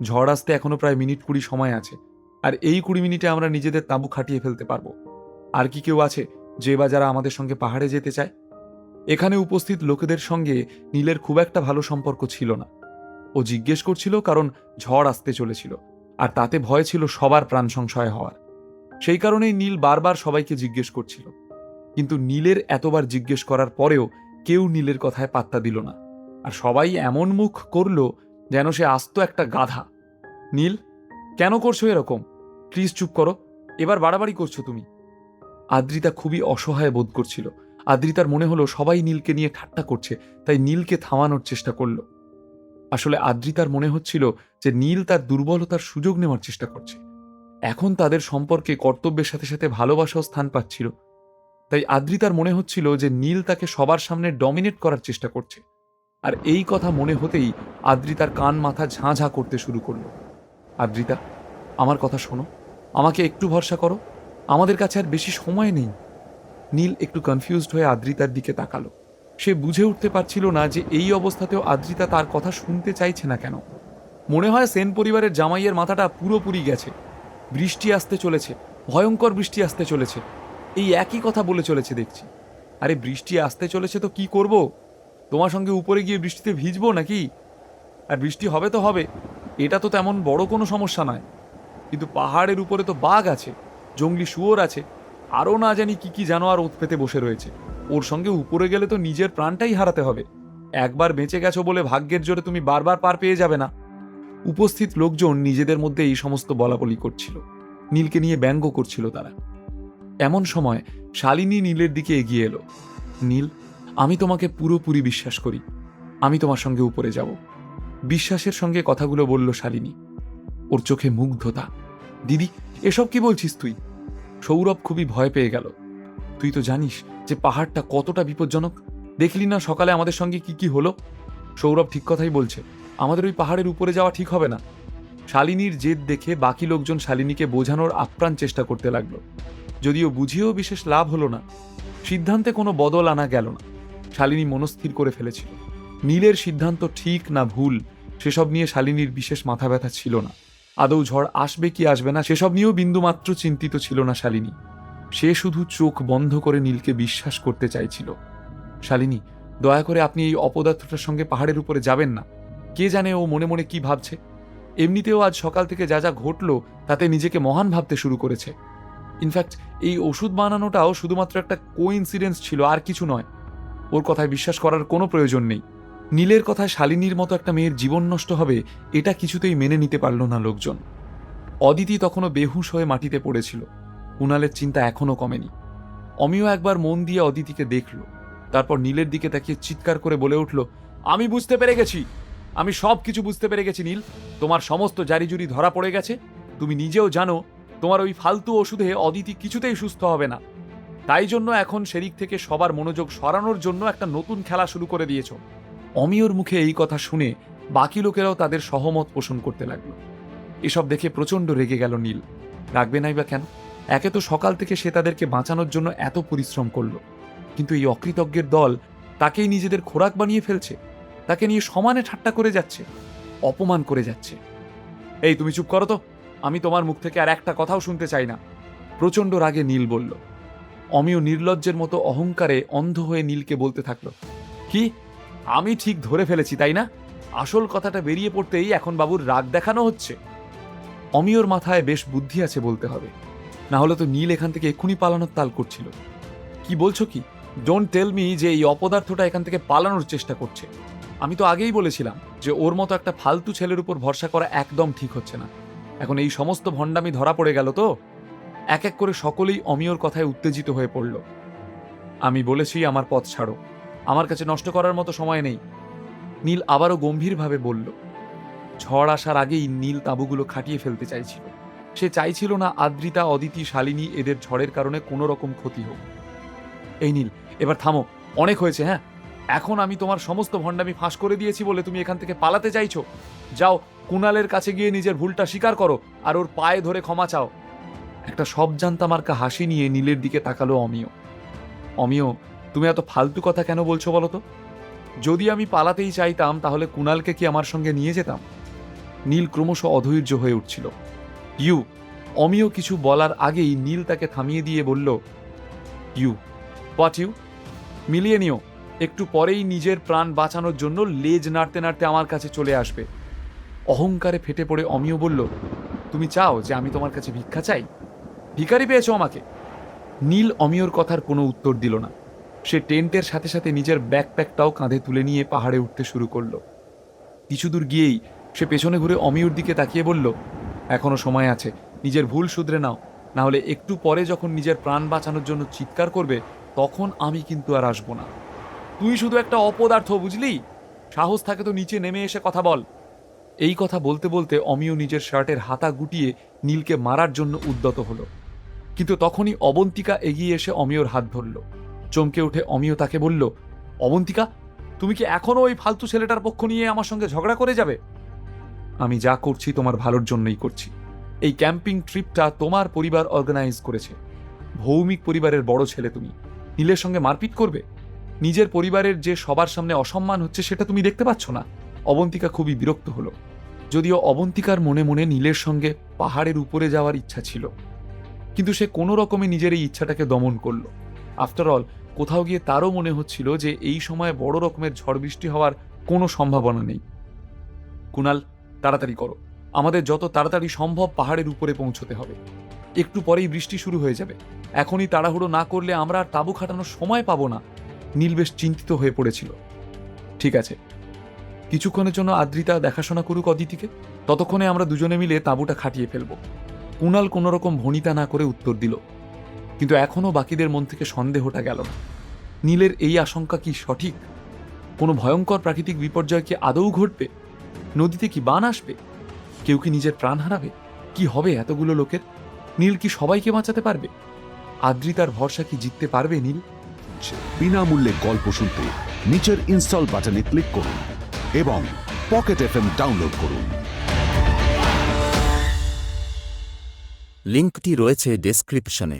ঝড় আসতে এখনো প্রায় মিনিট 20 সময় আছে, আর এই 20 মিনিটে আমরা নিজেদের তাঁবু খাটিয়ে ফেলতে পারবো। আর কি কেউ আছে যে বা যারা আমাদের সঙ্গে পাহাড়ে যেতে চায়? এখানে উপস্থিত লোকেদের সঙ্গে নীলের খুব একটা ভালো সম্পর্ক ছিল না। ও জিজ্ঞেস করছিল কারণ ঝড় আসতে চলেছিল, আর তাতে ভয় ছিল সবার প্রাণ সংশয় হওয়ার। সেই কারণেই নীল বারবার সবাইকে জিজ্ঞেস করছিল। কিন্তু নীলের এতবার জিজ্ঞেস করার পরেও কেউ নীলের কথায় পাত্তা দিল না, আর সবাই এমন মুখ করল যেন সে আস্ত একটা গাধা। নীল, কেন করছো এরকম? প্লিজ চুপ করো, এবার বাড়াবাড়ি করছো তুমি। আদ্রিতা খুবই অসহায় বোধ করছিল। আদ্রিতার মনে হলো সবাই নীলকে নিয়ে ঠাট্টা করছে, তাই নীলকে থামানোর চেষ্টা করল। আসলে আদ্রিতার মনে হচ্ছিল যে নীল তার দুর্বলতার সুযোগ নেওয়ার চেষ্টা করছে। এখন তাদের সম্পর্কে কর্তব্যের সাথে সাথে ভালোবাসাও স্থান পাচ্ছিল। তাই আদ্রিতার মনে হচ্ছিল যে নীল তাকে সবার সামনে ডমিনেট করার চেষ্টা করছে। আর এই কথা মনে হতেই আদ্রিতার কান মাথা ঝাঁ ঝাঁ করতে শুরু করলো। আদ্রিতা, আমার কথা শোনো, আমাকে একটু ভরসা করো, আমাদের কাছে আর বেশি সময় নেই। নীল একটু কনফিউজড হয়ে আদ্রিতার দিকে তাকালো। সে বুঝে উঠতে পারছিল না যে এই অবস্থাতেও আদ্রিতা তার কথা শুনতে চাইছে না কেন। মনে হয় সেন পরিবারের জামাইয়ের মাথাটা পুরোপুরি গেছে। বৃষ্টি আসতে চলেছে, ভয়ঙ্কর বৃষ্টি আসতে চলেছে, এই একই কথা বলে চলেছে দেখছি। আরে বৃষ্টি আসতে চলেছে তো কি করব? তোমার সঙ্গে উপরে গিয়ে বৃষ্টিতে ভিজবো নাকি? আর বৃষ্টি হবে তো হবে, এটা তো তেমন বড় কোনো সমস্যা নয়। কিন্তু পাহাড়ের উপরে তো বাঘ আছে, জঙ্গলি শুয়োর আছে, আরও না জানি কি কি জানোয়ার ওঁত পেতে বসে রয়েছে। ওর সঙ্গে উপরে গেলে তো নিজের প্রাণটাই হারাতে হবে। একবার বেঁচে গেছো বলে ভাগ্যের জোরে তুমি বারবার পার পেয়ে যাবে না। উপস্থিত লোকজন নিজেদের মধ্যে এই সমস্ত বলাবলি করছিল, নীলকে নিয়ে ব্যঙ্গ করছিল তারা। এমন সময় শালিনী নীলের দিকে এগিয়ে এলো। নীল, আমি তোমাকে পুরোপুরি বিশ্বাস করি, আমি তোমার সঙ্গে উপরে যাব। বিশ্বাসের সঙ্গে কথাগুলো বলল শালিনী। ওর চোখে মুগ্ধতা। দিদি, এসব কি বলছিস তুই? সৌরভ খুবই ভয় পেয়ে গেল। তুই তো জানিস যে পাহাড়টা কতটা বিপজ্জনক। দেখলি না সকালে আমাদের সঙ্গে কি কি হলো? সৌরভ ঠিক কথাই বলছে, আমাদের ওই পাহাড়ের উপরে যাওয়া ঠিক হবে না। শালিনীর জেদ দেখে বাকি লোকজন শালিনীকে বোঝানোর আপ্রাণ চেষ্টা করতে লাগলো, যদিও বুঝিয়েও বিশেষ লাভ হলো না। সিদ্ধান্তে কোনো বদল আনা গেল না। শালিনী মনস্থির করে ফেলেছিল নীলের সিদ্ধান্ত ঠিক না ভুল সেসব নিয়ে শালিনীর বিশেষ মাথা ব্যথা ছিল না। আদৌ ঝড় আসবে কি আসবে না সেসব নিয়েও বিন্দুমাত্র চিন্তিত ছিল না শালিনী। সে শুধু চোখ বন্ধ করে নীলকে বিশ্বাস করতে চাইছিল। শালিনী, দয়া করে আপনি এই অপদার্থটার সঙ্গে পাহাড়ের উপরে যাবেন না। কে জানে ও মনে মনে কি ভাবছে। এমনিতেও আজ সকাল থেকে যা যা ঘটল তাতে নিজেকে মহান ভাবতে শুরু করেছে। ইনফ্যাক্ট এই ওষুধ বানানোটাও শুধুমাত্র একটা কোইন্সিডেন্স ছিল, আর কিছু নয়। ওর কথায় বিশ্বাস করার কোনো প্রয়োজন নেই। নীলের কথায় শালিনীর মতো একটা মেয়ের জীবন নষ্ট হবে, এটা কিছুতেই মেনে নিতে পারল না লোকজন। অদিতি তখনও বেহুশ হয়ে মাটিতে পড়েছিল। কুণালের চিন্তা এখনও কমেনি। অমিও একবার মন দিয়ে অদিতিকে দেখল, তারপর নীলের দিকে তাকিয়ে চিৎকার করে বলে উঠল, আমি বুঝতে পেরে গেছি, আমি সব কিছু বুঝতে পেরে গেছি নীল। তোমার সমস্ত জারিজুরি ধরা পড়ে গেছে। তুমি নিজেও জানো তোমার ওই ফালতু ওষুধে অদিতি কিছুতেই সুস্থ হবে না। তাই জন্য এখন সেদিক থেকে সবার মনোযোগ সরানোর জন্য একটা নতুন খেলা শুরু করে দিয়েছ। অমিয়র মুখে এই কথা শুনে বাকি লোকেরাও তাদের সহমত পোষণ করতে লাগলো। এসব দেখে প্রচণ্ড রেগে গেল নীল। রাখবে নাই বা কেন? একে তো সকাল থেকে সে তাদেরকে বাঁচানোর জন্য এত পরিশ্রম করলো, কিন্তু এই অকৃতজ্ঞের দল তাকেই নিজেদের খোরাক বানিয়ে ফেলছে, তাকে নিয়ে সমানে ঠাট্টা করে যাচ্ছে, অপমান করে যাচ্ছে। এই তুমি চুপ করো তো, আমি তোমার মুখ থেকে আর একটা কথাও শুনতে চাই না, প্রচণ্ড রাগে নীল বলল। অমিয় নির্লজ্জের মতো অহংকারে অন্ধ হয়ে নীলকে বলতে থাকলো, কি আমি ঠিক ধরে ফেলেছি তাই না? আসল কথাটা বেরিয়ে পড়তেই এখন বাবুর রাগ দেখানো হচ্ছে। অমিয়র মাথায় বেশ বুদ্ধি আছে বলতে হবে, না হলে তো নীল এখান থেকে এক্ষুনি পালানোর তাল করছিল। কি বলছো কি? ডোন্ট টেল মি যে এই অপদার্থটা এখান থেকে পালানোর চেষ্টা করছে। আমি তো আগেই বলেছিলাম যে ওর মতো একটা ফালতু ছেলের উপর ভরসা করা একদম ঠিক হচ্ছে না। এখন এই সমস্ত ভণ্ডামি ধরা পড়ে গেল তো। এক এক করে সকলেই অমিয়র কথায় উত্তেজিত হয়ে পড়ল। আমি বলেছি আমার পথ ছাড়ো, আমার কাছে নষ্ট করার মতো সময় নেই। নীল আবারও গম্ভীরভাবে বলল। ঝড় আসার আগেই নীল তাঁবুগুলো খাটিয়ে ফেলতে চাইছিল। সে চাইছিল না আদ্রিতা, অদিতি, শালিনী এদের ঝড়ের কারণে কোনো রকম ক্ষতি হোক। এই নীল, এবার থামো, অনেক হয়েছে। হ্যাঁ, এখন আমি তোমার সমস্ত ভণ্ডামি ফাঁস করে দিয়েছি বলে তুমি এখান থেকে পালাতে চাইছো? যাও, কুণালের কাছে গিয়ে নিজের ভুলটা স্বীকার করো আর ওর পায়ে ধরে ক্ষমা চাও। একটা সব জানতা মার্কা হাসি নিয়ে নীলের দিকে তাকালো অমিয়। অমিয়, তুমি এত ফালতু কথা কেন বলছো বলো তো? যদি আমি পালাতেই চাইতাম তাহলে কুণালকে কি আমার সঙ্গে নিয়ে যেতাম? নীল ক্রমশ অধৈর্য হয়ে উঠছিল। অমিয় কিছু বলার আগেই নীল তাকে থামিয়ে দিয়ে বলল, হোয়াট মিলিয়ে নিও, একটু পরেই নিজের প্রাণ বাঁচানোর জন্য লেজ নাড়তে নাড়তে আমার কাছে চলে আসবে। অহংকারে ফেটে পড়ে অমিয় বলল, তুমি চাও যে আমি তোমার কাছে ভিক্ষা চাই? ভিখারি পেয়েছো আমাকে? নীল অমিয়র কথার কোনো উত্তর দিল না। সে টেন্টের সাথে সাথে নিজের ব্যাকপ্যাকটাও কাঁধে তুলে নিয়ে পাহাড়ে উঠতে শুরু করলো। কিছু দূর গিয়েই সে পেছনে ঘুরে অমিয়র দিকে তাকিয়ে বলল, এখনো সময় আছে, নিজের ভুল শুধরে নাও, না হলে একটু পরে যখন নিজের প্রাণ বাঁচানোর জন্য চিৎকার করবে তখন আমি কিন্তু আর আসবো না। তুই শুধু একটা অপদার্থ, বুঝলি? সাহস থাকে তো নিচে নেমে এসে কথা বল। এই কথা বলতে বলতে অমিয় নিজের শার্টের হাতা গুটিয়ে নীলকে মারার জন্য উদ্যত হলো। কিন্তু তখনই অবন্তিকা এগিয়ে এসে অমিয়র হাত ধরল। চমকে উঠে অমিয় তাকে বলল, অবন্তিকা, তুমি কি এখনো ওই ফালতু ছেলেটার পক্ষ নিয়ে আমার সঙ্গে ঝগড়া করে যাবে? আমি যা করছি তোমার ভালোর জন্যই করছি। এই ক্যাম্পিং ট্রিপটা তোমার পরিবার অর্গানাইজ করেছে। ভৌমিক পরিবারের বড় ছেলে তুমি, নীলের সঙ্গে মারপিট করবে? নিজের পরিবারের যে সবার সামনে অসম্মান হচ্ছে সেটা তুমি দেখতে পাচ্ছ না? অবন্তিকা খুবই বিরক্ত হলো। যদিও অবন্তিকার মনে মনে নীলের সঙ্গে পাহাড়ের উপরে যাওয়ার ইচ্ছা ছিল, কিন্তু সে কোনো রকমে নিজের এই ইচ্ছাটাকে দমন করল। আফটার অল, কোথাও গিয়ে তারও মনে হচ্ছিল যে এই সময় বড় রকমের ঝড় বৃষ্টি হওয়ার কোনো সম্ভাবনা নেই। কুনাল, তাড়াতাড়ি করো, আমাদের যত তাড়াতাড়ি সম্ভব পাহাড়ের উপরে পৌঁছতে হবে। একটু পরেই বৃষ্টি শুরু হয়ে যাবে। এখনই তাড়াহুড়ো না করলে আমরা আর তাঁবু খাটানোর সময় পাবো না। নীল বেশ চিন্তিত হয়ে পড়েছিল। ঠিক আছে, কিছুক্ষণের জন্য আদ্রিতা দেখাশোনা করুক অদিতিকে, ততক্ষণে আমরা দুজনে মিলে তাঁবুটা খাটিয়ে ফেলব। কুনাল কোনো রকম ভনিতা না করে উত্তর দিল। কিন্তু এখনও বাকিদের মন থেকে সন্দেহটা গেল না। নীলের এই আশঙ্কা কি সঠিক? কোনো ভয়ঙ্কর প্রাকৃতিক বিপর্যয় কি আদৌ ঘটবে? নদীতে কি বান আসবে? কেউ কি নিজের প্রাণ হারাবে? কি হবে এতগুলো লোকের? নীল কি সবাইকে বাঁচাতে পারবে? আদ্রিতার ভরসা কি জিততে পারবে নীল? বিনামূল্যে গল্প শুনতে নিচের ইনস্টল বাটনে ক্লিক করুন এবং পকেট এফএম ডাউনলোড করুন। লিঙ্কটি রয়েছে ডেসক্রিপশনে।